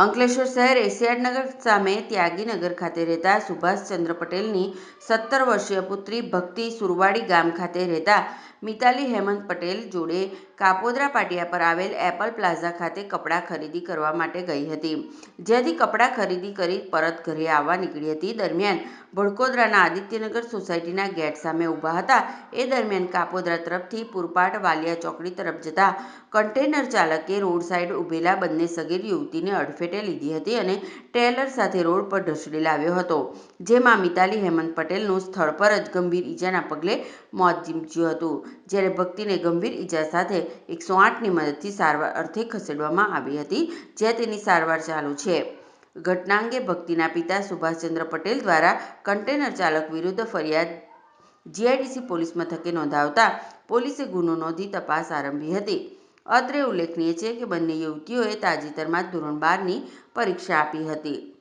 અંકલેશ્વર શહેર એશિયાડનગર સામે ત્યાગીનગર ખાતે રહેતા સુભાષચંદ્ર પટેલની 17 વર્ષીય પુત્રી ભક્તિ સુરવાડી ગામ ખાતે રહેતા મિતાલી હેમંત પટેલ જોડે કાપોદ્રા પાટિયા પર આવેલ એપલ પ્લાઝા ખાતે કપડાં ખરીદી કરવા માટે ગઈ હતી, જ્યાંથી કપડાં ખરીદી કરી પરત ઘરે આવવા નીકળી હતી। દરમિયાન ભડકોદરાના આદિત્યનગર સોસાયટીના ગેટ સામે ઊભા હતા એ દરમિયાન કાપોદ્રા તરફથી પૂરપાટ વાલિયા ચોકડી તરફ જતા કન્ટેનર ચાલકે રોડ સાઈડ ઊભેલા બંને સગીર યુવતીને અડફેટે લીધી હતી અને ટ્રેલર સાથે રોડ પર ઢસડી લાવ્યો હતો, જેમાં મિતાલી હેમંત પટેલનું સ્થળ પર જ ગંભીર ઈજાના પગલે મોત નીપજ્યું હતું, જ્યારે ભક્તિને ગંભીર ઈજા સાથે 108ની મદદથી સારવાર અર્થે ખસેડવામાં આવી હતી, જ્યાં તેની સારવાર ચાલુ છે। ઘટના અંગે ભક્તિના પિતા સુભાષચંદ્ર પટેલ દ્વારા કન્ટેનર ચાલક વિરુદ્ધ ફરિયાદ જીઆઈડીસી પોલીસ મથકે નોંધાવતા પોલીસે ગુનો નોંધી તપાસ આરંભી હતી। અત્રે ઉલ્લેખનીય છે કે બંને યુવતીઓએ તાજેતરમાં જ ધોરણ 12ની પરીક્ષા આપી હતી।